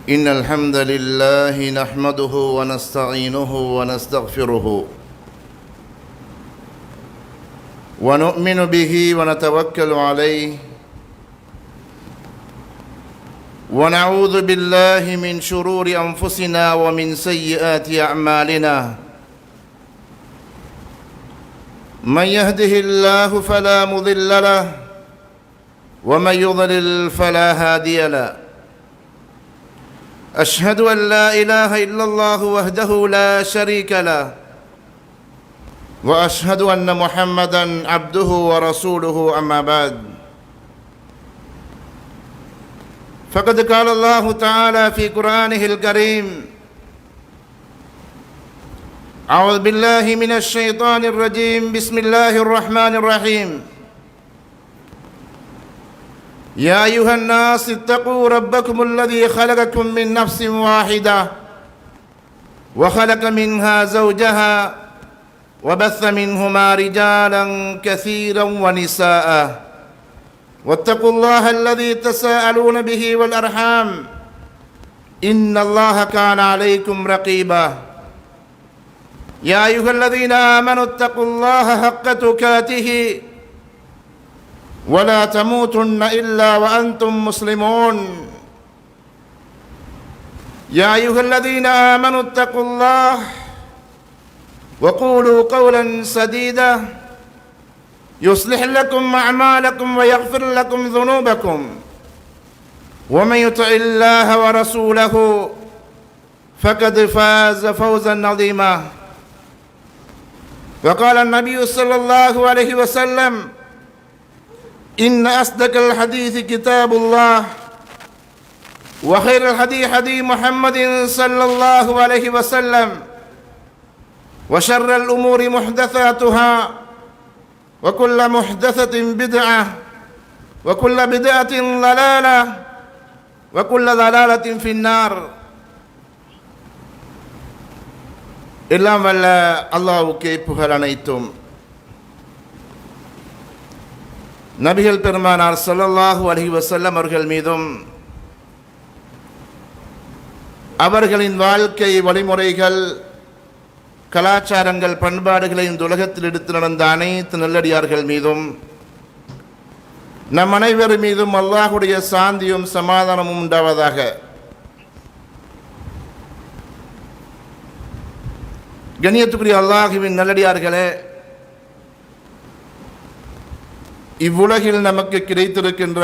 إن الحمد لله نحمده ونستعينه ونستغفره ونؤمن به ونتوكل عليه ونعوذ بالله من شرور أنفسنا ومن سيئات أعمالنا من يهده الله فلا مضل له ومن يضلل فلا هادي له أشهد أن لا إله إلا الله وحده لا شريك له وأشهد أن محمدًا عبده ورسوله أما بعد فقد قال الله تعالى في قرآنه الكريم أعوذ بالله من الشيطان الرجيم بسم الله الرحمن الرحيم يا أيها الناس اتقوا ربكم الذي خلقكم من نفس واحدة وخلق منها زوجها وبث منهما رجالا كثيرا ونساء واتقوا الله الذي تساءلون به والأرحام إن الله كان عليكم رقيبا يا أيها الذين آمنوا اتقوا الله حق تقاته ولا تموتن إلا وأنتم مسلمون يا أيها الذين آمنوا اتقوا الله وقولوا قولا سديدا يصلح لكم أعمالكم ويغفر لكم ذنوبكم ومن يطع الله ورسوله فقد فاز فوزا عظيما وقال النبي صلى الله عليه وسلم إن أصدق الحديث كتاب الله وخير الهدي هدي محمد صلى الله عليه وسلم وشر الأمور محدثاتها وكل محدثة بدعة وكل بدعة ضلالة وكل ضلالة في النار எல்லாம் வல்ல அல்லாஹ்வுக்கே புகழ் அனைத்தும். நபிகள் பெருமானார் ஸல்லல்லாஹு அலைஹி வஸல்லம் அவர்கள் மீதும் அவர்களின் வாழ்க்கை வழிமுறைகள் கலாச்சாரங்கள் பண்பாடுகளை இந்த உலகத்தில் எடுத்து நடந்த அனைத்து நல்லடியார்கள் மீதும் நம் அனைவர் மீதும் அல்லாஹ்வுடைய சாந்தியும் சமாதானமும் உண்டாவதாக. கண்ணியத்துக்குரிய அல்லாஹ்வின் நல்லடியார்களே, இவ்வுலகில் நமக்கு கிடைத்திருக்கின்ற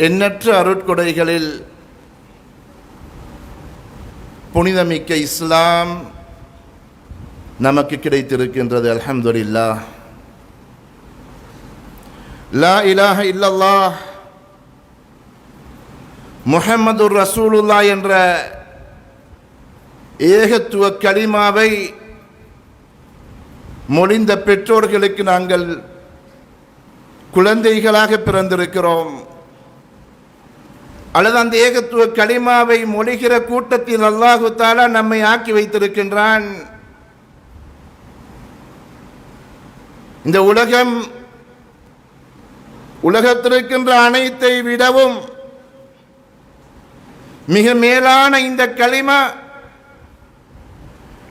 எண்ணற்ற அருட்கொடைகளில் புனிதமிக்க இஸ்லாம் நமக்கு கிடைத்திருக்கின்றது. அல்ஹம்துலில்லாஹ். லா இலாஹ இல்லல்லாஹ் முஹம்மதுர் ரசூலுல்லாஹ் என்ற ஏகத்துவ கலிமாவை மொழிந்த பெற்றோர்களுக்கு நாங்கள் குழந்தைகளாக பிறந்திருக்கிறோம், அல்லது அந்த ஏகத்துவ கலிமாவை மொழிகிற கூட்டத்தில் அல்லாஹு தஆலா நம்மை ஆக்கி வைத்திருக்கின்றான். இந்த உலகத்திற்கின்ற அனைத்தை விடவும் மிக மேலான இந்த கலிமா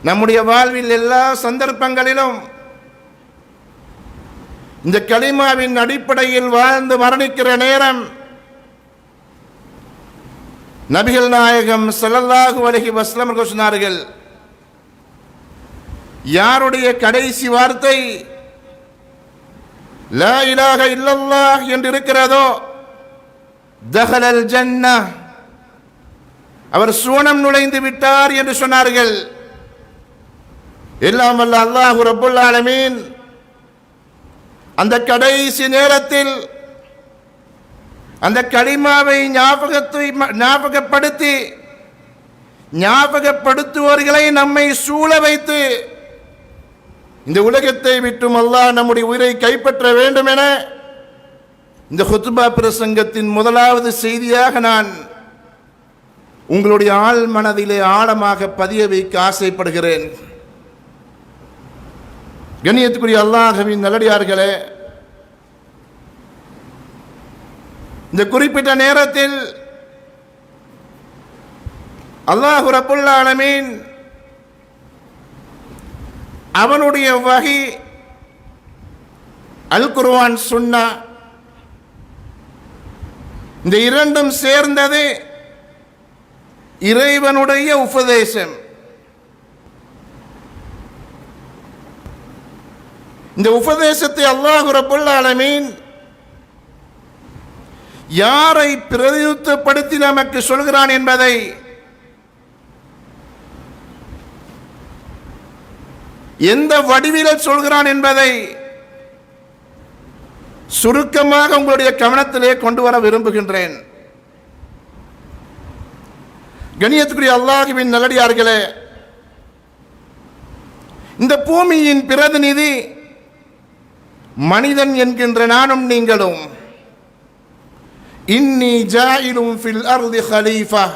நம்முடைய வாழ்வில் எல்லா சந்தர்ப்பங்களிலும் இந்த கலிமாவின் அடிப்படையில் வாழ்ந்து மரணிக்கிற நேரம் நபிகள் நாயகம் ஸல்லல்லாஹு அலைஹி வஸல்லம் அவர்கள் சொன்னார்கள், யாருடைய கடைசி வார்த்தை லா இலாஹ இல்லல்லாஹ் என்று இருக்கிறதோ தஹலல் ஜன்னah, அவர் சுவனம் நுழைந்து விட்டார் என்று சொன்னார்கள். எல்லாம் வல்ல அல்லாஹ் ரப்புல் ஆலமீன் அந்த கடைசி நேரத்தில் அந்த கலிமாவை ஞாபகப்படுத்துவர்களை நம்மை சூழ வைத்து இந்த உலகத்தை விட்டும் அல்லாஹ் நம்முடைய உயிரை கைப்பற்ற வேண்டும் என இந்த ஹுத்பா பிரசங்கத்தின் முதலாவது செய்தியாக நான் உங்களுடைய ஆழ் மனதிலே ஆழமாக பதிய வைக்க ஆசைப்படுகிறேன். கண்ணியத்துக்குரிய அல்லாஹ்வின் நல்லடியார்களே, இந்த குறிப்பிட்ட நேரத்தில் அல்லாஹ் ரப்புல் ஆலமீன் அவனுடைய வஹி அல் குர்ஆன் சுன்னா இந்த இரண்டும் சேர்ந்தது இறைவனுடைய உபதேசம். இந்த உபதேசத்தை அல்லாஹ் ரப்புல் ஆலமீன் யாரை பிரதிநிதித்துவப்படுத்தி நமக்கு சொல்கிறான் என்பதை எந்த வடிவில் சொல்கிறான் என்பதை சுருக்கமாக உங்களுடைய கவனத்திலே கொண்டு வர விரும்புகின்றேன். கண்ணியத்துக்குரிய அல்லாஹ்வின் நல்லடியார்களே, இந்த பூமியின் பிரதிநிதி மனிதன் என்கின்ற நானும் நீங்களும். இன்னி ஜாயிலும் ஃபில் அர்தி ஹலீஃபா,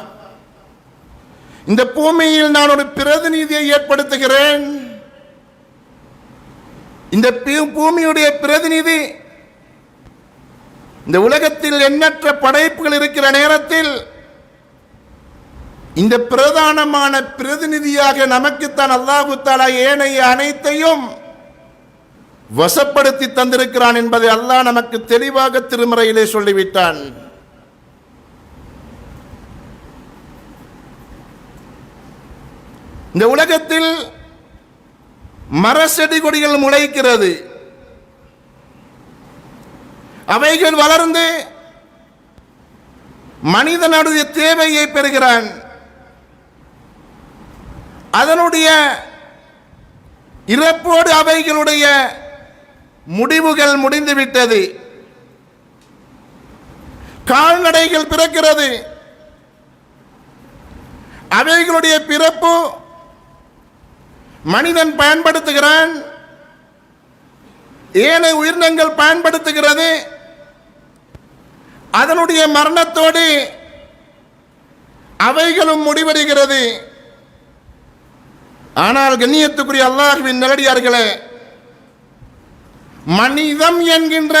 இந்த பூமியில் நான் ஒரு பிரதிநிதியை ஏற்படுத்துகிறேன். இந்த பூமியுடைய பிரதிநிதி இந்த உலகத்தில் எண்ணற்ற படைப்புகள் இருக்கிற நேரத்தில் இந்த பிரதானமான பிரதிநிதியாக நமக்குத்தான் அல்லாஹு தஆலா ஏனைய அனைத்தையும் வசப்படுத்தி தந்திருக்கிறான் என்பதை அல்லாஹ் நமக்கு தெளிவாக திருமறையிலே சொல்லிவிட்டான். இந்த உலகத்தில் மர செடி கொடிகள் முளைக்கிறது. அவைகள் வளர்ந்து மனிதனுடைய தேவையை பெறுகிறான். அதனுடைய இறப்போடு அவைகளுடைய முடிவுகள் முடிந்துவிட்டது. கால்நடைகள் பிறக்கிறது. அவைகளுடைய பிறப்பு மனிதன் பயன்படுத்துகிறான், ஏனைய உயிரினங்கள் பயன்படுத்துகிறது. அதனுடைய மரணத்தோடு அவைகளும் முடிவடைகிறது. ஆனால் கண்ணியத்துக்குரிய அல்லாஹ்வின் நல்லடியார்களே, மனிதம் என்கின்ற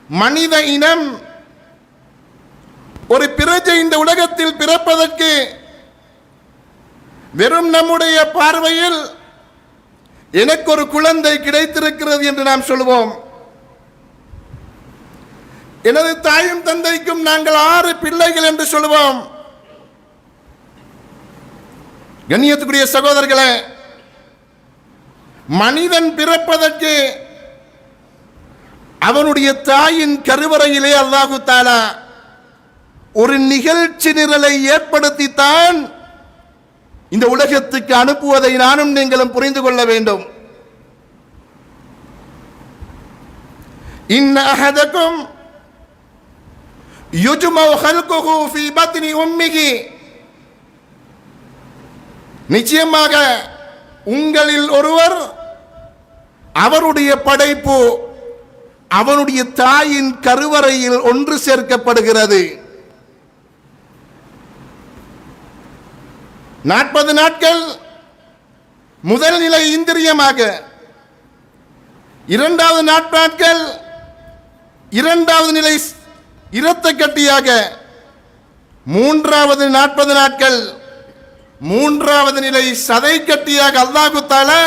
மனித இனம் ஒரு பிரஜை இந்த உலகத்தில் பிறப்பதற்கு வெறும் நம்முடைய பார்வையில் எனக்கு ஒரு குழந்தை கிடைத்திருக்கிறது என்று நாம் சொல்லுவோம். எனது தாயும் தந்தைக்கும் நாங்கள் 6 பிள்ளைகள் என்று சொல்லுவோம். கண்ணியத்துக்குரிய சகோதரர்களே, மனிதன் பிறப்பதற்கு அவனுடைய தாயின் கருவறையிலே அல்லாஹு தஆலா ஒரு நிகழ்ச்சி நிரலை ஏற்படுத்தித்தான் இந்த உலகத்துக்கு அனுப்புவதை நானும் நீங்களும் புரிந்து கொள்ள வேண்டும். இன்ன அஹதக்கும் யுஜ்மஉ ஹல்குஹு ஃபீ பத்னி உம்மிஹி, நிச்சயமாக உங்களில் ஒருவர் அவருடைய படைப்பு அவனுடைய தாயின் கருவறையில் ஒன்று சேர்க்கப்படுகிறது. 40 நாட்கள் முதல் நிலை இந்திரியமாக, 2வது நாட்கள் 2வது நிலை இரத்த கட்டியாக, 3வது 40 நாட்கள் 3வது நிலை சதை கட்டியாக அல்லாஹ் தஆலா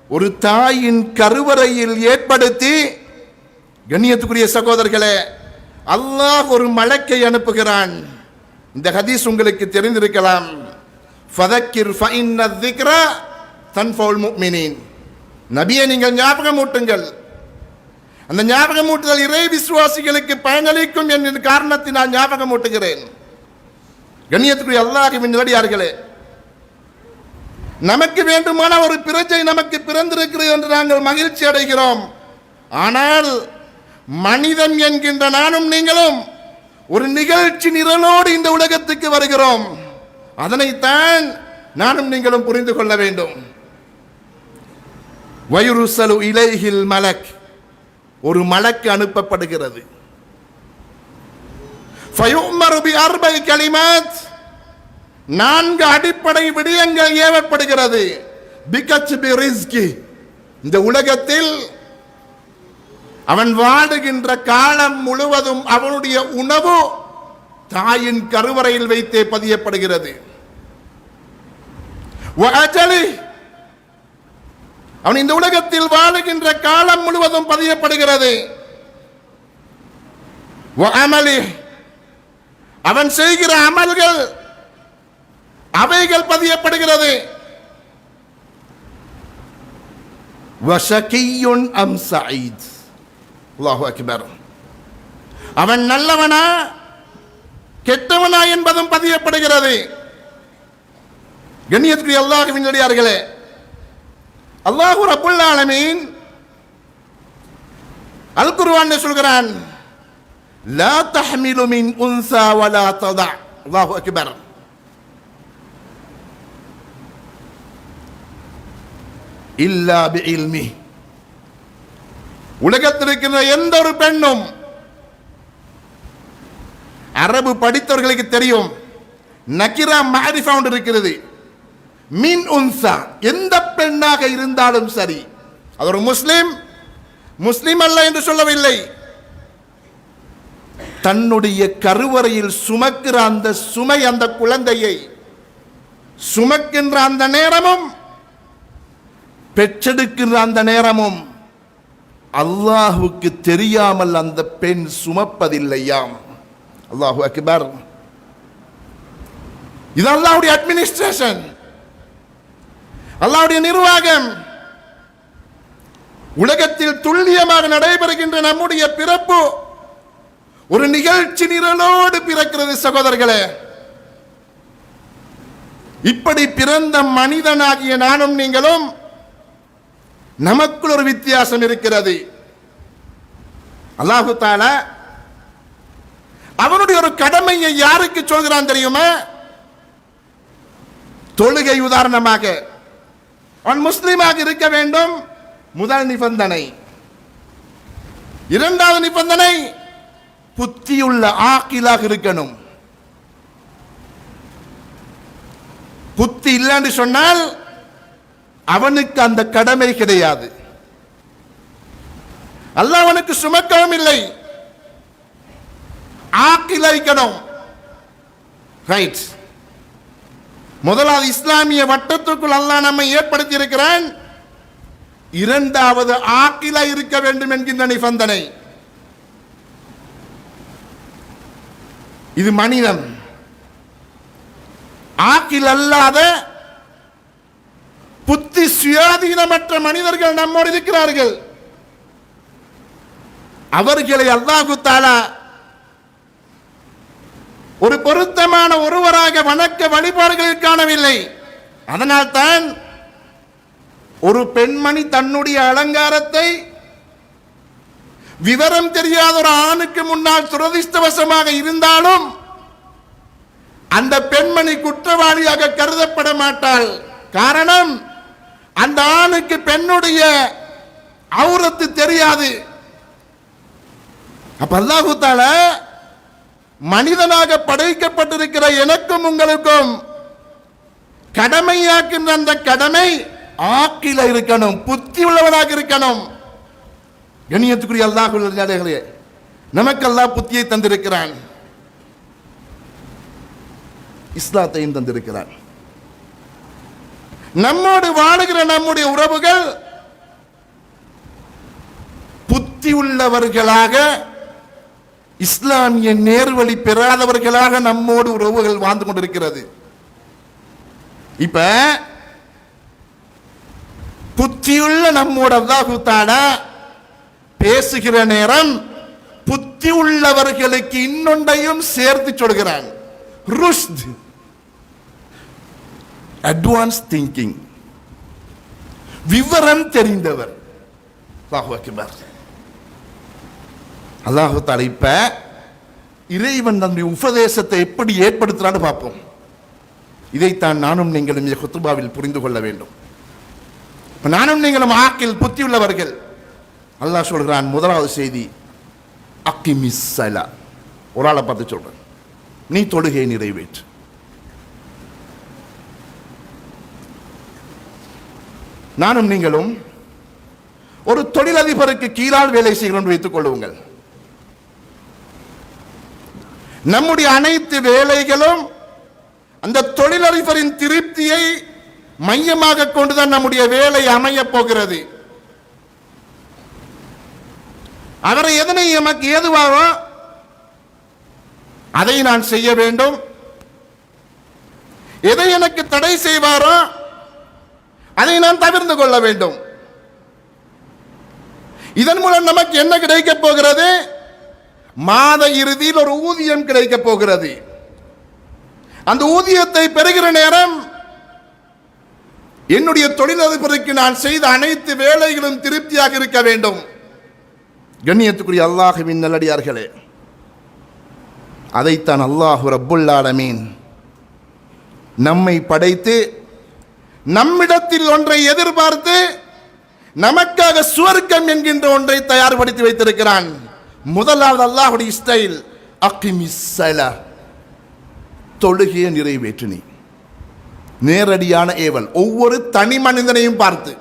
ஒரு தாயின் கருவறையில் ஏற்படுத்தி, கண்ணியத்துக்குரிய சகோதரர்களே, அல்லாஹ் ஒரு மலக்கை அனுப்புகிறான். இந்த ஹதீஸ் உங்களுக்கு தெரிந்திருக்கலாம். ஃபதக்கிர் ஃபஇன்ன ذிக்ர தன்ஃபவுல் முஃமினீன், நபியே நீங்கள் ஞாபகமூட்டுங்கள், அந்த ஞாபகமூட்டுதல் இறை விசுவாசிகளுக்கு பயனளிக்கும் என்ற காரணத்தினால் ஞாபகமூட்டுகிறேன். கண்ணியத்துக்குரிய அல்லாஹ்வின் நல்லடியார்களே, நமக்கு வேண்டுமான ஒரு பிரஜை நமக்கு பிறந்திருக்கிறது என்று நாங்கள் மகிழ்ச்சி அடைகிறோம். ஆனால் மனிதன் என்கின்ற நானும் நீங்களும் ஒரு நிகழ்ச்சி நிரலோடு இந்த உலகத்துக்கு வருகிறோம். அதனைத்தான் நானும் நீங்களும் புரிந்து கொள்ள வேண்டும். வயுருசலு இலைஹில் மலக், ஒரு மலக்கு அனுப்பப்படுகிறது. ஃபயுமரு பி அர்பை கலிமாத், 4 அடிப்படை விடயங்கள் ஏவப்படுகிறது. பிகச் பி ரிஸ்கி, இந்த உலகத்தில் அவன் வாடுகின்ற காலம் முழுவதும் அவனுடைய உணவு தாயின் கருவறையில் வைத்தே பதியப்படுகிறது. அவன் இந்த உலகத்தில் வாழுகின்ற காலம் முழுவதும் பதியப்படுகிறது. அவன் செய்கிற அமல்கள் அவைகள் பதியப்படுகிறது. அவன் நல்லவனா கெட்டவனா என்பதும் பதியப்படுகிறது. கண்ணியத்துக்குரிய அல்லாஹ்வின் அடியார்களே, அல்லாஹ் ரப்புல் ஆலமீன் அல் குர்ஆன் சொல்கிறான், லா தஹ்மிலு மின் உன்சா வலா ததா. அல்லாஹு அக்பர். இல்லா பிஇல்மி. உலகத்தில் இருக்கிற எந்த ஒரு பெண்ணும், அரபு படித்தவர்களுக்கு தெரியும், நக்கிரா மஅரிஃபா ஒன்று இருக்கிறது. மின் உன்சா, எந்த பெண்ணாக இருந்தாலும் சரி, அது ஒரு முஸ்லிம் அல்ல என்று சொல்லவில்லை, தன்னுடைய கருவறையில் சுமக்கிற அந்த சுமை, அந்த குழந்தையை சுமக்கின்ற அந்த நேரமும் பெற்றெடுக்கின்ற அந்த நேரமும் அல்லாஹுக்கு தெரியாமல் அந்த பெண் சுமப்பதில்லையாம். அல்லாஹு அக்பர். இது அல்லாஹ்வுடைய அட்மினிஸ்ட்ரேஷன், அல்லாஹ்வுடைய நிர்வாகம். உலகத்தில் துல்லியமாக நடைபெறுகின்ற நம்முடைய பிறப்பு ஒரு நிகழ்ச்சி நிரலோடு பிறக்கிறது சகோதரர்களே. இப்படி பிறந்த மனிதனாகிய நானும் நீங்களும், நமக்குள் ஒரு வித்தியாசம் இருக்கிறது. அல்லாஹு தஆலா அவனுடைய ஒரு கடமையை யாருக்கு சொல்கிறான் தெரியுமா? தொழுகை உதாரணமாக, அவன் முஸ்லிமாக இருக்க வேண்டும், முதல் நிபந்தனை. இரண்டாவது நிபந்தனை, புத்தியுள்ள ஆக்கிலாக இருக்கணும். புத்தி இல்லை என்று சொன்னால் அவனுக்கு அந்த கடமை கிடையாது. அல்லாஹ் அவனுக்கு சுமக்கவும் இல்லை. ஆக்கிலாய்க்கணும். ரைட். முதலாவது இஸ்லாமிய வட்டத்துக்குள் அல்லாஹ் நம்மை ஏற்படுத்தி இருக்கிறான். இரண்டாவது ஆக்கிலா இருக்க வேண்டும் என்கின்ற நிபந்தனை. இது மனிதன். ஆக்கில் அல்லாத புத்தி சுயாதீனமற்ற மனிதர்கள் நம்மோடு இருக்கிறார்கள். அவர்களை அல்லாஹு தஆலா ஒரு பொருத்தமான ஒருவராக வணக்க வழிபாடுகளில் காணவில்லை. அதனால் தான் ஒரு பெண்மணி தன்னுடைய அலங்காரத்தை விவரம் தெரியாத ஒரு ஆணுக்கு முன்னால் துரதிர்ஷ்டவசமாக இருந்தாலும் அந்த பெண்மணி குற்றவாளியாக கருதப்பட மாட்டாள். காரணம், அந்த ஆணுக்கு பெண்ணுடைய ஔரத்து தெரியாது. அப்ப அல்லாஹு தஆலா மனிதனாக படைக்கப்பட்டிருக்கிற எனக்கும் உங்களுக்கும் கடமையாக்கின்ற அந்த கடமை ஆக்கில இருக்கணும், புத்தி உள்ளவனாக இருக்கணும். கண்ணியத்துக்குரிய அல்லாஹ்வுடைய நமக்கு அல்லாஹ் புத்தியை தந்திருக்கிறான், இஸ்லாத்தையும் தந்திருக்கிறான். நம்மோடு வாழுகிற நம்முடைய உறவுகள் புத்தி உள்ளவர்களாக, இஸ்லாமிய நேர்வழி பெறாதவர்களாக நம்மோடு உறவுகள் வாழ்ந்து கொண்டிருக்கிறது. இப்ப புத்தியுள்ள நம்மோட அல்லாஹ் தஆலா பேசுகிற நேரம் புத்தி உள்ளவர்களுக்கு இன்னொன்றையும் சேர்த்து சொல்கிறான். ருஷ்த், அட்வான்ஸ் திங்கிங், விவரம் தெரிந்தவர். அல்லாஹு அக்பர். அல்லாஹு தஆலா இப்ப இறைவன் தன்னுடைய உபதேசத்தை எப்படி ஏற்படுத்துறான்னு பார்ப்போம். இதைத்தான் நானும் நீங்களும் இந்த குத்பாவில் புரிந்து கொள்ள வேண்டும். நானும் நீங்களும் ஆக்கில் புத்தி உள்ளவர்கள். அல்லாஹ் சொல்கிறான், முதலாவது செய்தி அக்கிமிஸ் ஸலா. ஒரு ஆளை பார்த்து சொல்றேன், நீ தொழுகையை நிறைவேற்று. நானும் நீங்களும் ஒரு தொழிலதிபருக்கு கீழால் வேலை செய்கிறோம் வைத்துக் கொள்ளுங்கள். நம்முடைய அனைத்து வேலைகளும் அந்த தொழிலதிபரின் திருப்தியை மையமாக கொண்டுதான் நம்முடைய வேலை அமைய போகிறது. அவரை எதனை எமக்கு ஏதுவாகோ அதை நான் செய்ய வேண்டும். எதை எனக்கு தடை செய்வாரோ அதை நான் தவிர்த்து கொள்ள வேண்டும். இதன் மூலம் நமக்கு என்ன கிடைக்க போகிறது? மாத இறுதியில் ஒரு ஊதியம் கிடைக்க போகிறது. அந்த ஊதியத்தை பெறுகிற நேரம் என்னுடைய தொழிலதிபருக்கு நான் செய்த அனைத்து வேலைகளும் திருப்தியாக இருக்க வேண்டும். கண்ணியத்துக்குரிய அல்லாஹ்வின் நல்லடியார்களே, அதைத்தான் அல்லாஹ் ரப்புல் ஆலமீன் நம்மை படைத்து நம்மிடத்தில் ஒன்றை எதிர்பார்த்து நமக்காக சுவர்க்கம் என்கின்ற ஒன்றை தயார்படுத்தி வைத்திருக்கிறான். முதலாவது அல்லாஹ்வுடைய ஸ்டைல், அகிமிஸ் ஸலா, தொழுகையை நிறைவேற்று. நீ நேரடியான ஏவல், ஒவ்வொரு தனி மனிதனையும் பார்த்து.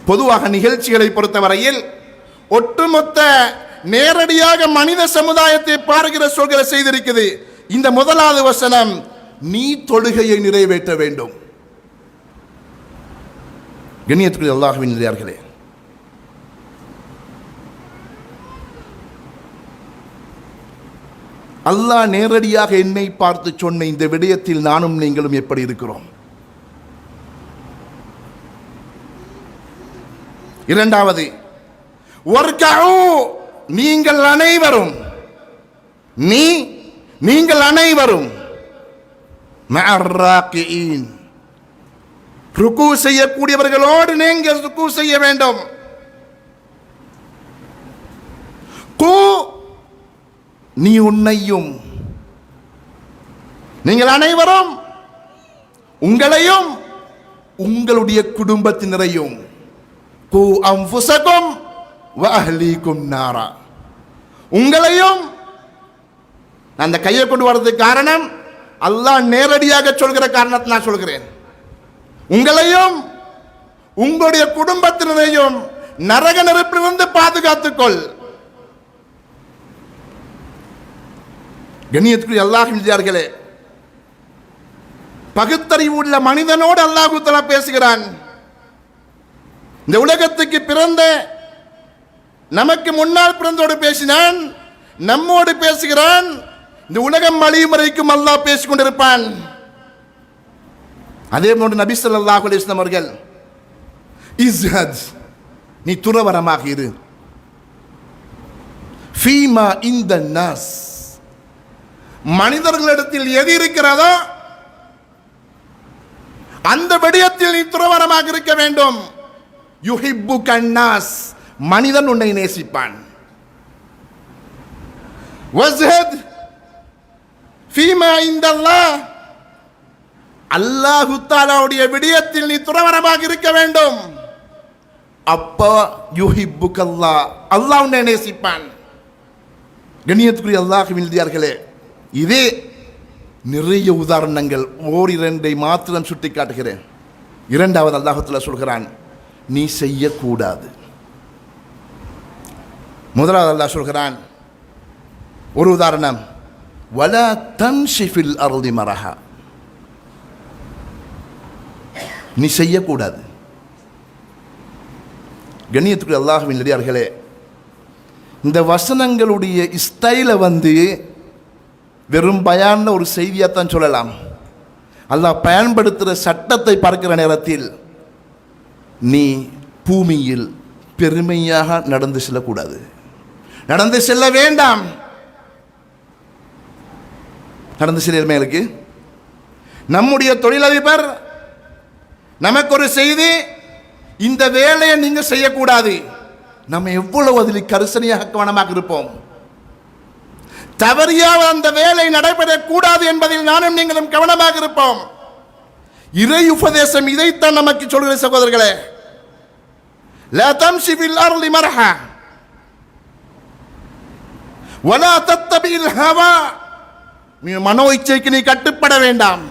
பொதுவாக நிகழ்ச்சிகளை பொறுத்தவரையில் ஒட்டுமொத்த நேரடியாக மனித சமுதாயத்தை பார்க்கிற சொல்கிற செய்திருக்குது. இந்த முதலாவது வசனம், நீ தொழுகையை நிறைவேற்ற வேண்டும். கண்ணியத்துக்குரிய அல்லாஹ்வின் நல்லடியார்களே, அல்லாஹ் நேரடியாக என்னை பார்த்து சொன்ன இந்த விடயத்தில் நானும் நீங்களும் எப்படி இருக்கிறோம்? இரண்டாவது, நீங்கள் அனைவரும், நீங்கள் அனைவரும் ருக்கு செய்யக்கூடியவர்களோடு நீங்கள் ருக்கு செய்ய வேண்டும். நீ உன்னையும், நீங்கள் அனைவரும் உங்களையும் உங்களுடைய குடும்பத்தினரையும், கு அன்ஃபுஸகும் வ அஹ்லீகும் நாரா, உங்களையும். அந்த கையை கொண்டு வர்றதுக்கு காரணம் அல்லாஹ் நேரடியாக சொல்கிற காரணத்தை நான் சொல்கிறேன். உங்களையும் உங்களுடைய குடும்பத்தினரையும் நரக நெருப்பிலிருந்து பாதுகாத்துக்கொள். கண்ணியத்துக்குரிய அல்லாஹ்வின் நல்லடியார்களே, பகுத்தறிவு உள்ள மனிதனோடு அல்லாஹ் தஆலா பேசுகிறான். இந்த உலகத்துக்கு பிறந்த நமக்கு முன்னால் பிறந்தோடு பேசினான், நம்மோடு பேசுகிறான். இந்த உலகம் அழியும் வரைக்கும் அல்லாஹ் பேசிக் கொண்டிருப்பான். அதே போன்று நபி ஸல்லல்லாஹு அலைஹி வஸல்லம் அவர்கள், இஸ்ஹத், நீ துறவரமாக இரு. ஃபீமா இந்த நாஸ், மனிதர்களிடத்தில் எது இருக்கிறதோ அந்த விடயத்தில் நீ துறவரமாக இருக்க வேண்டும். யுஹிப்புக அன்னாஸ், மனிதன் உன்னை நேசிப்பான். வஸ்ஹத் ஃபீமா இந்தல்லாஹ், அல்லாஹு தஆலாவுடைய விடயத்தில் நீ துறவரமாக இருக்க வேண்டும். அப்ப யுஹிப்புகல்லாஹ், அல்லாஹ் உன்னை நேசிப்பான். கண்ணியத்துக்குரிய அல்லாஹ்வின் நல்லடியார்களே, இதே நிறைய உதாரணங்கள், ஓரிரண்டை மாத்திரம் சுட்டி காட்டுகிறேன். இரண்டாவது அல்லாஹ் தஆலா சொல்கிறான், நீ செய்யக்கூடாது. முதலாவது அல்லாஹ் சொல்கிறான், ஒரு உதாரணம், வலா தம்ஷி ஃபில் அர்தி மரஹா, நீ செய்யக்கூடாது. கண்ணியத்துக்குரிய அல்லாஹ்வின் நல்லடியார்களே, இந்த வசனங்களுடைய ஸ்டைலை வெறும் பயான்ல ஒரு செய்தியாத்தான் சொல்லலாம். அல்லாஹ் பயன்படுத்துகிற சட்டத்தை பார்க்கிற நேரத்தில் நீ பூமியில் பெருமையாக நடந்து செல்லக்கூடாது, நடந்து செல்ல வேண்டாம். நடந்து செல்ல இருக்கு. நம்முடைய தொழிலதிபர் நமக்கு ஒரு செய்தி, இந்த வேலையை நீங்க செய்யக்கூடாது. நம்ம எவ்வளவு அதில் கரிசனையாக கவனமாக இருப்போம். தவறியாக அந்த வேலை நடைபெறக்கூடாது என்பதில் நானும் நீங்களும் கவனமாக இருப்போம். இறை உபதேசம் இதைத்தான் நமக்கு சொல்கிற சகோதரர்களே. லா தம்ஷி ஃபில் அர்லி மர்ஹா வலா தத்தபில் ஹவா, மனோ இச்சைக்கு நீ கட்டுப்பட வேண்டாம்.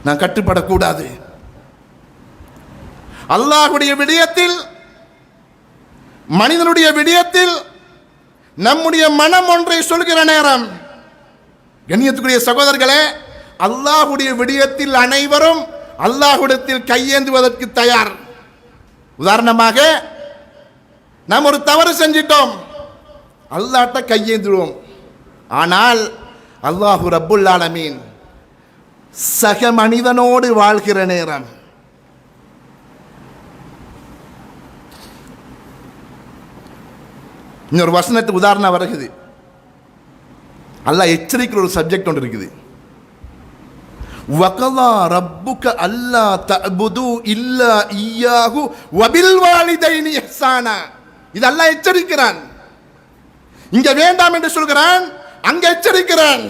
நான் கட்டுப்படக்கூடாது. அல்லாஹ்வுடைய விடயத்தில், மனிதனுடைய விடயத்தில் நம்முடைய மனம் ஒன்றை சொல்கிற நேரம், கண்ணியத்துக்குரிய சகோதரர்களே, அல்லாஹ்வுடைய விடயத்தில் அனைவரும் அல்லாஹ்விடத்தில் கையேந்துவதற்கு தயார். உதாரணமாக, நாம் ஒரு தவறு செஞ்சிட்டோம், அல்லாஹ்ட்ட கையேந்துவோம். ஆனால் அல்லாஹு ரப்புல் ஆலமீன் சக மனிதனோடு வாழ்கிற நேரம், இன்னொரு வசனத்துக்கு உதாரணம் வருகிறது. அல்லாஹ் எச்சரிக்கிற ஒரு சப்ஜெக்ட் ஒன்று இருக்குது. வகலா ரப்புக அல்லா தஅபுது இல்லா இய்யாஹு வபில் வாலிதைனி இஹ்சானா. இது அல்லாஹ் எச்சரிக்கிறான். இங்க வேண்டாம் என்று சொல்கிறான், அங்க எச்சரிக்கிறான்.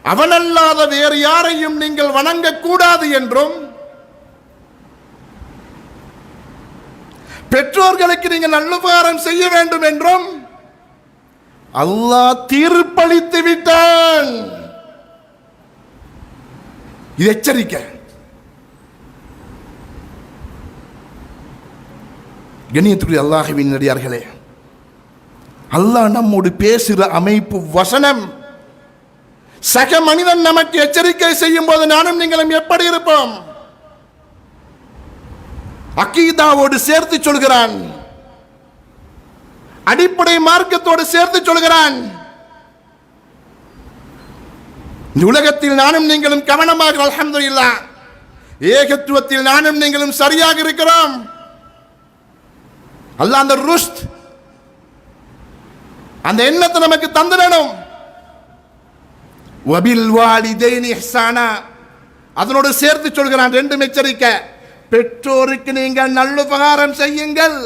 அவனல்லாத வேறு யாரையும் நீங்கள் வணங்க கூடாது என்றும், பெற்றோர்களுக்கு நீங்கள் நல்லுபகாரம் செய்ய வேண்டும் என்றும் அல்லாஹ் தீர்ப்பளித்து விட்டான். இது எச்சரிக்கை. கண்ணியத்துக்குரிய அல்லாஹ்வின் நடிகார்களே, அல்லாஹ் நம்மோடு பேசுகிற அமைப்பு வசனம். சக மனிதன் நமக்கு எச்சரிக்கை செய்யும் போது நானும் நீங்களும் எப்படி இருப்போம்? அகீதாவோடு சேர்த்து சொல்கிறான், அடிப்படை மார்க்கத்தோடு சேர்த்து சொல்கிறான். இந்த உலகத்தில் நானும் நீங்களும் கவனமாக, அல்ஹம்துலில்லாஹ், ஏகத்துவத்தில் நானும் நீங்களும் சரியாக இருக்கிறோம். அல்லாஹ் அந்த ருஷ்த், அந்த எண்ணத்தை நமக்கு தந்திரணும். வபில் வாலிதைனி இஹ்சானா, அதனோடு சேர்த்து சொல்கிறான் ரெண்டும் எச்சரிக்கை. பெற்றோருக்கு நீங்கள் நல்லுபகாரம் செய்யுங்கள்.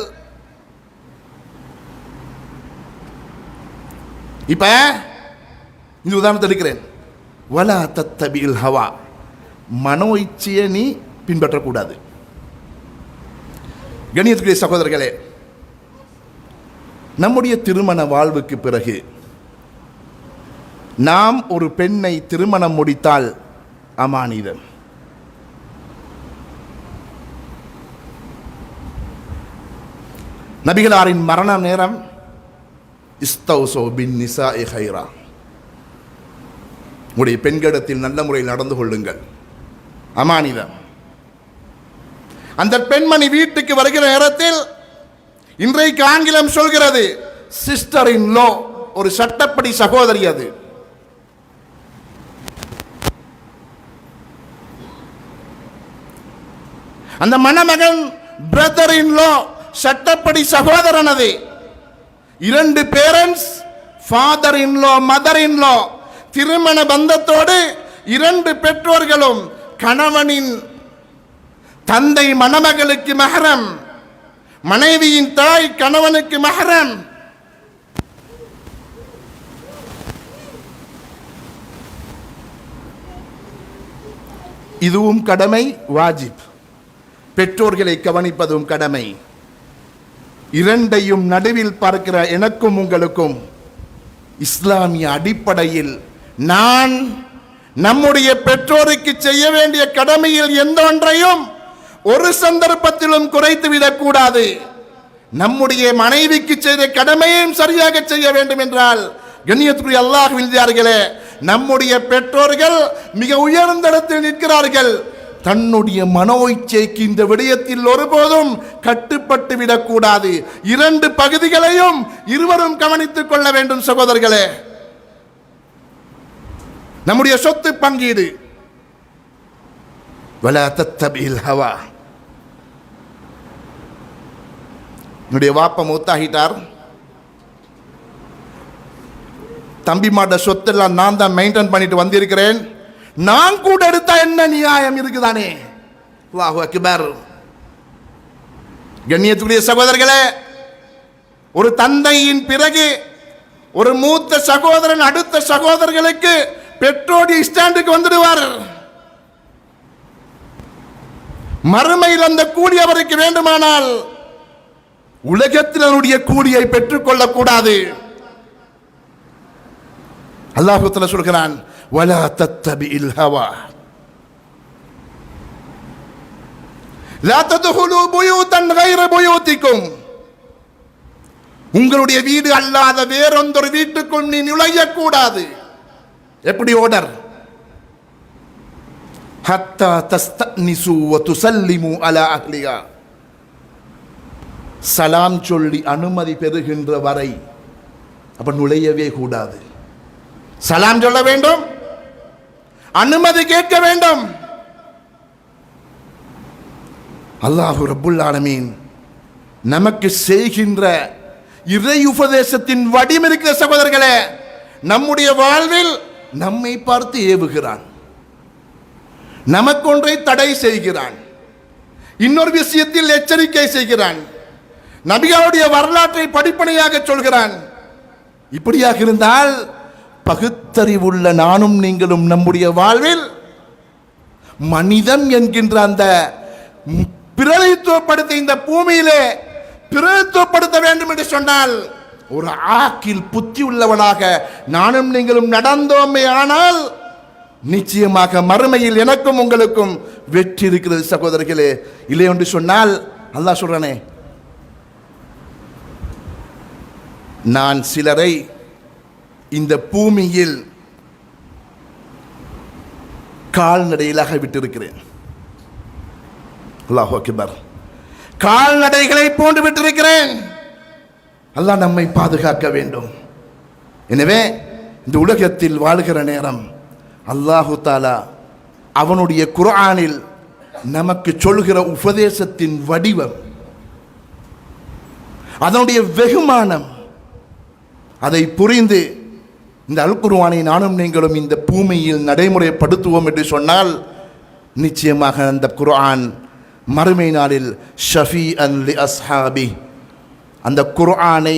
இப்ப இந்த உதாரணத்தை எடுக்கிறேன். வலா தத்தபில் ஹவா, மனோ இச்சையை நீ பின்பற்றக்கூடாது. கண்ணியத்துக்குரிய சகோதரர்களே, நம்முடைய திருமண வாழ்வுக்கு பிறகு நாம் ஒரு பெண்ணை திருமணம் முடித்தால் அமானிதம். நபிகளாரின் மரண நேரம், இஸ்தௌஸோ பின் நிசாஇ கைரா, உங்களுடைய பெண்களிடத்தில் நல்ல முறையில் நடந்து கொள்ளுங்கள், அமானிதம். அந்த பெண்மணி வீட்டுக்கு வருகிற நேரத்தில் இன்றைக்கு ஆங்கிலம் சொல்கிறது சிஸ்டர் இன் லோ, ஒரு சட்டப்படி சகோதரி. அது அந்த மணமகன் பிரதர் இன் லோ, சட்டப்படி சகோதரன். அது இரண்டு parents, father in low, mother in low, திருமண பந்தத்தோடு இரண்டு பெற்றோர்களும், கணவனின் தந்தை மணமகளுக்கு மஹரம், மனைவியின் தாய் கணவனுக்கு மஹரம். இதுவும் கடமை, வாஜிப். பெற்றோர்களை கவனிப்பதும் கடமை. இரண்டையும் நடுவில் பார்க்கிற எனக்கும் உங்களுக்கும் இஸ்லாமிய அடிப்படையில் நான் நம்முடைய பெற்றோருக்கு செய்ய வேண்டிய கடமையில் எந்த ஒன்றையும் ஒரு சந்தர்ப்பத்திலும் குறைத்து விடக்கூடாது. நம்முடைய மனைவிக்கு செய்த கடமையும் சரியாக செய்ய வேண்டும் என்றால், கண்ணியத்துக்குரிய அல்லாஹ்வில்லையார்களே, நம்முடைய பெற்றோர்கள் மிக உயர்ந்த இடத்தில் நிற்கிறார்கள். தன்னுடைய மனோ இச்சைக்கு இந்த விடயத்தில் ஒருபோதும் கட்டுப்பட்டு விடக்கூடாது. இரண்டு பகுதிகளையும் இருவரும் கவனித்துக் கொள்ள வேண்டும் சகோதரர்களே. நம்முடைய சொத்து பங்கீடு, வலா தத்தபில் ஹவா. என்னுடைய வாப்பா மூத்தாகிட்டார், தம்பி மாட்ட சொத்தெல்லாம் நான் தான் மெயின்டைன் பண்ணிட்டு வந்திருக்கிறேன், நான் கூட எடுத்தா என்ன நியாயம் இருக்குதானே? அல்லாஹு அக்பர். கண்ணியத்துக்குரிய சகோதரர்களே, ஒரு தந்தையின் பிறகு ஒரு மூத்த சகோதரன் அடுத்த சகோதரர்களுக்கு பெற்றோடி ஸ்டாண்டுக்கு வந்துடுவார். மறுமையில் அந்த கூலி அவருக்கு வேண்டுமானால் உலகத்தில் அவருடைய கூலியை பெற்றுக் கொள்ளக்கூடாது. அல்லாஹ் தஆலா சொல்கிறான், வலா தத்தபில் ஹவா. லா ததுஹுலு புயூதன் கைர புயூதிக்கும், உங்களுடைய வீடு அல்லாத வேறொன்றொரு வீட்டுக்குள் நீ நுழையக்கூடாது. எப்படி ஓடர்? ஹத்தா தஸ்தனிசு வ துஸல்லிமு அலா அஹ்லிஹா, சலாம் சொல்லி அனுமதி பெறுகின்ற வரை அப்ப நுழையவே கூடாது. சலாம் சொல்ல வேண்டும், அனுமதி கேட்க வேண்டும். அல்லாஹு ரப்புல் ஆலமீன் நமக்கு செய்கின்ற இறை உபதேசத்தின் வடிவம் இருக்கிற சகோதரர்களே, நம்முடைய வாழ்வில் நம்மை பார்த்து ஏவுகிறான், நமக்கொன்றை தடை செய்கிறான், இன்னொரு விஷயத்தில் எச்சரிக்கை செய்கிறான், நபிகளுடைய வரலாற்றை படிப்பனையாக சொல்கிறான். இப்படியாக இருந்தால் பகுத்தறிவுள்ள நானும் நீங்களும் நம்முடைய வாழ்வில் மனிதன் என்கின்ற அந்த பிரதித்துவப்படுத்த இந்த பூமியிலே பிரதித்துவப்படுத்த வேண்டும் என்று சொன்னால் ஒரு ஆக்கில் புத்தி உள்ளவனாக நானும் நீங்களும் நடந்தோமே ஆனால் நிச்சயமாக மறுமையில் எனக்கும் உங்களுக்கும் வெற்றி இருக்கிறது சகோதரர்களே. இல்லை என்று சொன்னால் அல்லாஹ் சொல்றானே, நான் சிலரை இந்த பூமியில் கால்நடையிலாக விட்டிருக்கிறேன். அல்லாஹ் அக்பர். கால்நடைகளை போன்று விட்டிருக்கிறேன். அல்லாஹ் நம்மை பாதுகாக்க வேண்டும். எனவே இந்த உலகத்தில் வாழ்கிற நேரம் அல்லாஹு தாலா அவனுடைய குர்ஆனில் நமக்கு சொல்கிற உபதேசத்தின் வடிவம், அதனுடைய வெகுமானம், அதை புரிந்து இந்த அல் குர்ஆனை நானும் நீங்களும் இந்த பூமியில் நடைமுறைப்படுத்துவோம் என்று சொன்னால் நிச்சயமாக அந்த குர்ஆன் மறுமை நாளில் ஷஃபீஅன் லி அஸ்ஹாபி, அந்த குர்ஆனை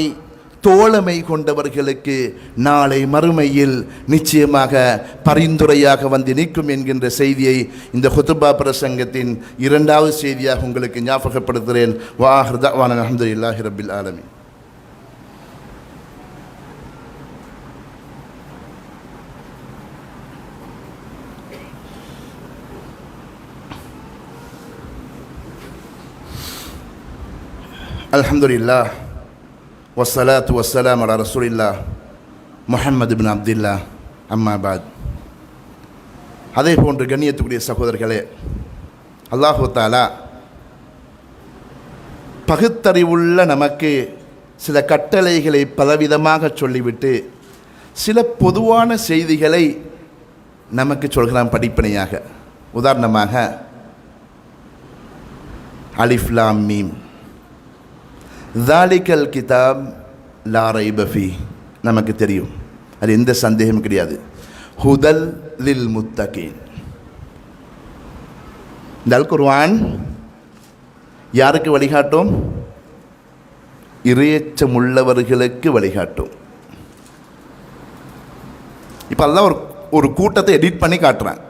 தோழமை கொண்டவர்களுக்கு நாளை மறுமையில் நிச்சயமாக பரிந்துரையாக வந்து நிற்கும் என்கின்ற செய்தியை இந்த ஹுத்பா பிரசங்கத்தின் இரண்டாவது செய்தியாக உங்களுக்கு ஞாபகப்படுத்துகிறேன். வாஹிர் தஅவானா அல்ஹம்துலில்லாஹி ரப்பில் ஆலமீன். அல்ஹம்துலில்லாஹ் வஸ்ஸலாத்து வஸ்ஸலாம் அலா ரசூலில்லாஹ் முஹம்மது பின் அப்துல்லாஹ், அம்மா பாத். அதே போன்று கண்ணியத்துக்குரிய சகோதரர்களே, அல்லாஹு தஆலா பகுத்தறிவுள்ள நமக்கு சில கட்டளைகளை பலவிதமாக சொல்லிவிட்டு சில பொதுவான செய்திகளை நமக்கு சொல்கிறான் படிப்பனையாக. உதாரணமாக அலிஃப் லாம் மீம், தாலிகல் கிதாப் லா ரைப ஃபீ, நமக்கு தெரியும், அது எந்த சந்தேகமும் கிடையாது. ஹுதல் லில் முத்தகீன். இந்த அல் குர்ஆன் யாருக்கு வழிகாட்டும்? இறையச்சமுள்ளவர்களுக்கு வழிகாட்டும். இப்போ அல்லாஹ் ஒரு கூட்டத்தை எடிட் பண்ணி காட்டுறான்.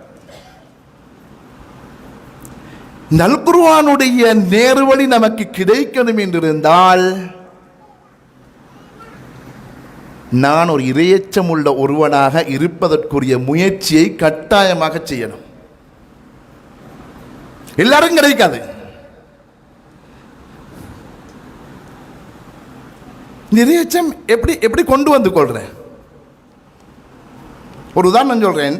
இந்த அல் குர்ஆனுடைய நேர்வழி நமக்கு கிடைக்கணும் என்றிருந்தால் நான் ஒரு இறையச்சம் உள்ள ஒருவனாக இருப்பதற்குரிய முயற்சியை கட்டாயமாக செய்யணும். எல்லாரும் கிடைக்காது. இறையச்சம் எப்படி எப்படி கொண்டு வந்து கொள்றேன்? ஒரு உதாரணம் சொல்றேன்.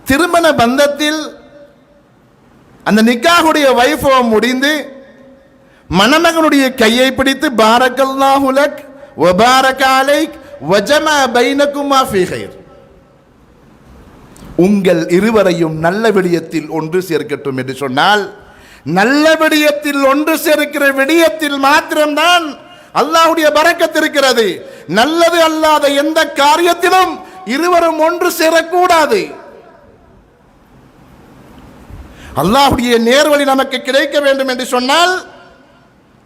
திருமண பந்தத்தில் அந்த நிக்காஹுடைய வைபவம் முடிந்து மணமகனுடைய கையை பிடித்து பாரக்கல்லாஹு லக் வ பாரக அலைக் வ ஜமா பைனகுமா ஃபீ கைர், உங்கள் இருவரையும் நல்ல விடயத்தில் ஒன்று சேர்க்கட்டும் என்று சொன்னால், நல்ல விடயத்தில் ஒன்று சேர்க்கிற விடயத்தில் மாத்திரம்தான் அல்லாஹ்வுடைய பரக்கத் இருக்கிறது. நல்லது அல்லாத எந்த காரியத்திலும் இருவரும் ஒன்று சேரக்கூடாது. அல்லாஹ்வுடைய நேர்வழி நமக்கு கிடைக்க வேண்டும் என்று சொன்னால்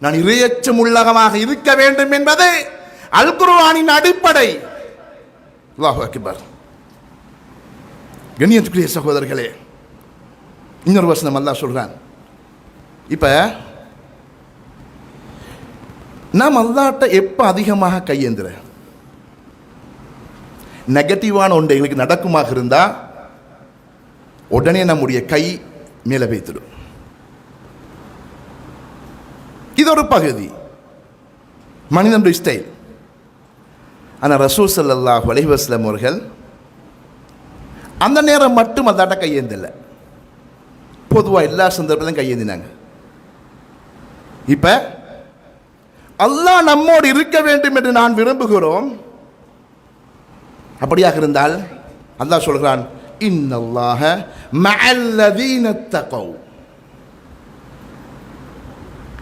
நான் இறையச்சம் உள்ளகமாக இருக்க வேண்டும் என்பது அல் குர்ஆனின் அடிப்படை. அல்லாஹு அக்பர். கண்ணியத்துக்குரிய சகோதரர்களே, இன்னொரு வசனம் அல்லாஹ் சொல்றான். இப்ப நாம் அல்லாஹ்ட்ட எப்ப அதிகமாக கையேந்துற நெகட்டிவான ஒன்று எங்களுக்கு நடக்குமாக இருந்தா உடனே நம்முடைய கை மேலே வைத்துடும். இது ஒரு பகுதி மனிதனுடைய ஸ்டைல். ஆனால் ரசூல் ஸல்லல்லாஹு அலைஹி வஸல்லம் அவர்கள் அந்த நேரம் மட்டும் அதாட்ட கையேந்தலை, பொதுவாக எல்லா சந்தர்ப்பத்திலும் கையேந்தினாங்க. இப்போ அல்லாஹ் நம்மோடு இருக்க வேண்டும் என்று நான் விரும்புகிறோம். அப்படியாக இருந்தால் அல்லாஹ் சொல்கிறான், இன்னல்லாஹ மஅல்லதீன தகவ்.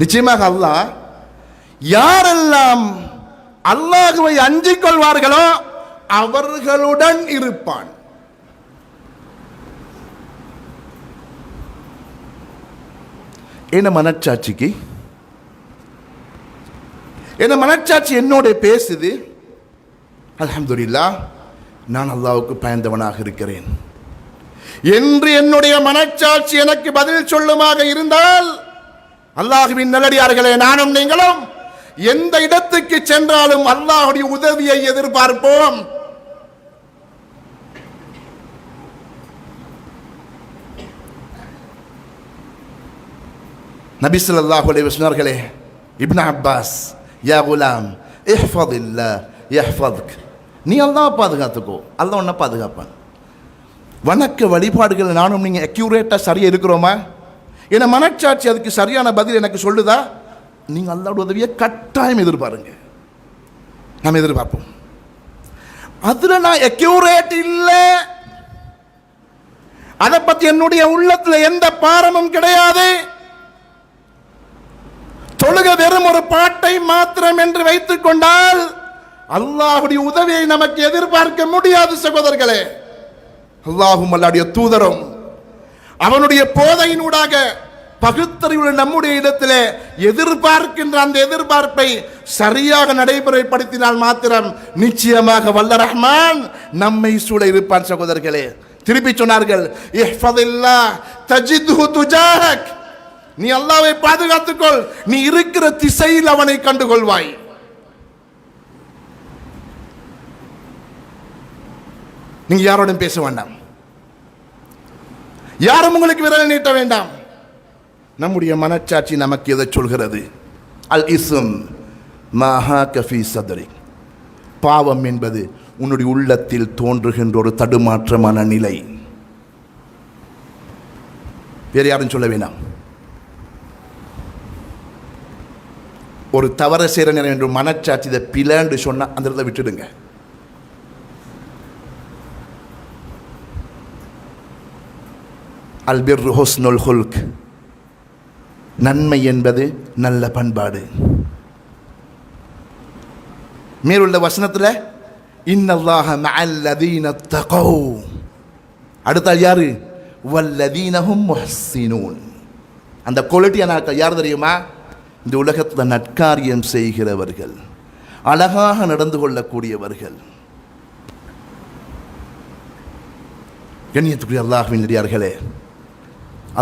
நிச்சயமாக அல்லாஹ் யாரெல்லாம் அல்லாஹ்வை அஞ்சிக் கொள்வார்களோ அவர்களுடன் இருப்பான். என்ன மனச்சாட்சிக்கு, என்ன மனச்சாட்சி என்னோட பேசுது, அல்ஹம்துலில்லாஹ் நான் அல்லாஹ்வுக்கு பயந்தவனாக இருக்கிறேன் என்று என்னுடைய மனச்சாட்சி எனக்கு பதில் சொல்லுமாக இருந்தால், அல்லாஹ்வின் நல்லடியார்களே, நானும் நீங்களும் எந்த இடத்துக்கு சென்றாலும் அல்லாஹ்வுடைய உதவியை எதிர்பார்ப்போம். நபி ஸல்லல்லாஹு அலைஹி வஸல்லம் அவர்களே, இப்னு அப்பாஸ், யா குலாம் இஹ்ஃபதில்லாஹ் யஹ்ஃபதுக், நீ அல்லாஹ் பாதுகாத்துக்கோ, அல்லாஹ் உன்னை பாதுகாப்பான். வணக்க வழிபாடுகள் நானும் நீங்கள் அக்யூரேட்டாக சரியாக இருக்கிறோமா? ஏன்னா மனச்சாட்சி அதுக்கு சரியான பதில் எனக்கு சொல்லுதா? நீங்கள் அல்லாஹ்வுடைய உதவியை கட்டாயம் எதிர்பாருங்க, நாம் எதிர்பார்ப்போம். அதில் நான் அக்யூரேட் இல்லை, அதை பற்றி என்னுடைய உள்ளத்தில் எந்த பாரமும் கிடையாது. தொழுக வெறும் ஒரு பாட்டை மாத்திரம் என்று வைத்துக் கொண்டால் அல்லாஹ்வுடைய உதவியை நமக்கு எதிர்பார்க்க முடியாது சகோதரர்களே. அல்லாஹும் அல்லாஹ்வுடைய தூதரும் அவனுடைய போதையினூடாக பகுத்தறிவுள்ள நம்முடைய இடத்திலே எதிர்பார்க்கின்ற அந்த எதிர்பார்ப்பை சரியாக நடைமுறைப்படுத்தினால் மாத்திரம் நிச்சயமாக வல்ல ரஹ்மான் நம்மை சூழ இருப்பான் சகோதரர்களே. திருப்பி சொன்னார்கள், இஹ்ஃபதில்லாஹ் தஜித்ஹு துஜாஹக், நீ அல்லாஹ்வை பாதுகாத்துக்கொள், நீ இருக்கிற திசையில் அவனை கண்டுகொள்வாய். நீங்க யாரோடும் பேச வேண்டாம், யாரும் உங்களுக்கு விரல் நீட்ட வேண்டாம். நம்முடைய மனச்சாட்சி நமக்கு எதை சொல்கிறது? அல் இஸ்ம் மாஹா கஃபி சத்ரி, பாவம் என்பது உன்னுடைய உள்ளத்தில் தோன்றுகின்ற ஒரு தடுமாற்றமான நிலை. வேறு யாரும் சொல்ல வேண்டாம். ஒரு தவற செய்கிற நேரம் என்று மனச்சாட்சி இதை பிளான்னு சொன்னால் அந்த இடத்தை விட்டுடுங்க. அல் பிர்ரு ஹுஸ்னுல் ஹுல்க், நன்மை என்பது நல்ல பண்பாடு. மேலுள்ள வசனத்தில் இன்னல்லாஹ மஅல்லதீன தகவ், அடுத்த யாரு? வல்லதீனஹும் முஹ்ஸினூன். அந்த குவாலிட்டியான யார் தெரியுமா? இந்த உலகத்தில் நற்காரியம் செய்கிறவர்கள், அழகாக நடந்து கொள்ளக்கூடியவர்கள். கண்ணியத்துக்குரிய அல்லாஹ்வின் நடிகார்களே,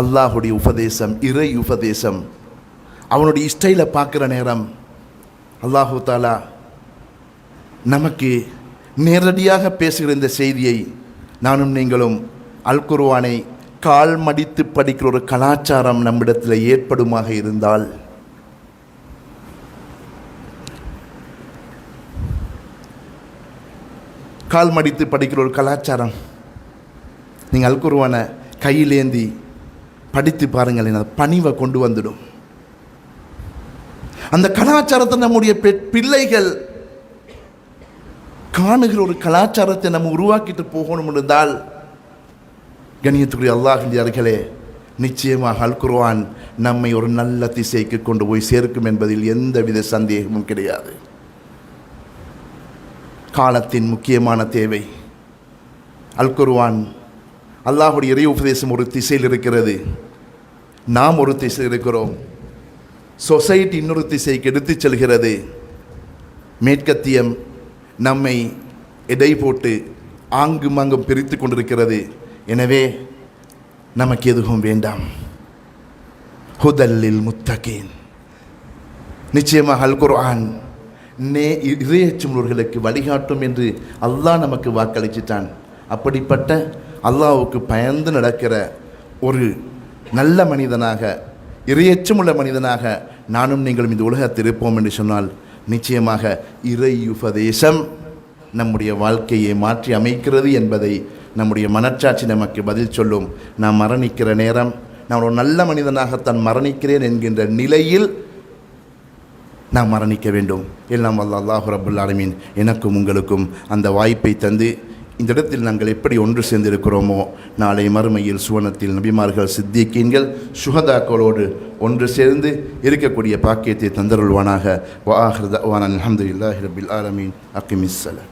அல்லாஹுடைய உபதேசம், இறை உபதேசம், அவனுடைய ஸ்டைலை பார்க்குற நேரம் அல்லாஹு தாலா நமக்கு நேரடியாக பேசுகிற இந்த செய்தியை நானும் நீங்களும் அல் குர்ஆனை கால் மடித்து படிக்கிற ஒரு கலாச்சாரம் நம்மிடத்தில் ஏற்படுமாக இருந்தால், கால் மடித்து படிக்கிற ஒரு கலாச்சாரம், நீங்கள் அல் குர்ஆனை கையிலேந்தி படித்து பாருங்கள், அந்த பணிவை கொண்டு வந்துடும். அந்த கலாச்சாரத்தை நம்முடைய பிள்ளைகள் காணுகிற ஒரு கலாச்சாரத்தை நம்ம உருவாக்கிட்டு போகணும் என்றால், கண்ணியத்துக்குரிய அல்லாஹ்வின் நிச்சயமாக அல் குர்ஆன் நம்மை ஒரு நல்ல திசைக்கு கொண்டு போய் சேர்க்கும் என்பதில் எந்தவித சந்தேகமும் கிடையாது. காலத்தின் முக்கியமான தேவை. அல் குர்ஆன், அல்லாஹுடைய இறை உபதேசம் ஒரு திசையில் இருக்கிறது, நாம் ஒரு திசையில் இருக்கிறோம். சொசைட்டி இன்னொரு திசைக்கு எடுத்துச் செல்கிறது. மேற்கத்தியம் நம்மை எடை போட்டு ஆங்கும் அங்கும் பிரித்து கொண்டிருக்கிறது. எனவே நமக்கு எதுவும் வேண்டாம். ஹுதல்லில் முத்தகீன், நிச்சயமாக அல் குர்ஆன் இறையச்சமுள்ளவர்களுக்கு வழிகாட்டும் என்று அல்லாஹ் நமக்கு வாக்களிச்சிட்டான். அப்படிப்பட்ட அல்லாஹ்வுக்கு பயந்து நடக்கிற ஒரு நல்ல மனிதனாக, இறையச்சமுள்ள மனிதனாக நானும் நீங்களும் இந்த உலகத்தில் இருப்போம் என்று சொன்னால் நிச்சயமாக இறை உபதேசம் நம்முடைய வாழ்க்கையை மாற்றி அமைக்கிறது என்பதை நம்முடைய மனச்சாட்சி நமக்கு பதில் சொல்லும். நாம் மரணிக்கிற நேரம் நான் ஒரு நல்ல மனிதனாகத்தான் மரணிக்கிறேன் என்கின்ற நிலையில் நாம் மரணிக்க வேண்டும். எல்லாம் வல்ல அல்லாஹ் ரப்புல் ஆலமீன் எனக்கும் உங்களுக்கும் அந்த வாய்ப்பை தந்து இந்த இடத்தில் நாங்கள் எப்படி ஒன்று சேர்ந்திருக்கிறோமோ நாளை மறுமையில் சுவனத்தில் நபிமார்கள் சித்திகீன்கள் சுஹதாக்களோடு ஒன்று சேர்ந்து இருக்கக்கூடிய பாக்கியத்தை தந்தருள்வானாக. வ ஆஹிரு தஅவானா அல்ஹம்துலில்லாஹி ரப்பில் ஆலமீன். அக்கிமிஸ்ஸலாம்.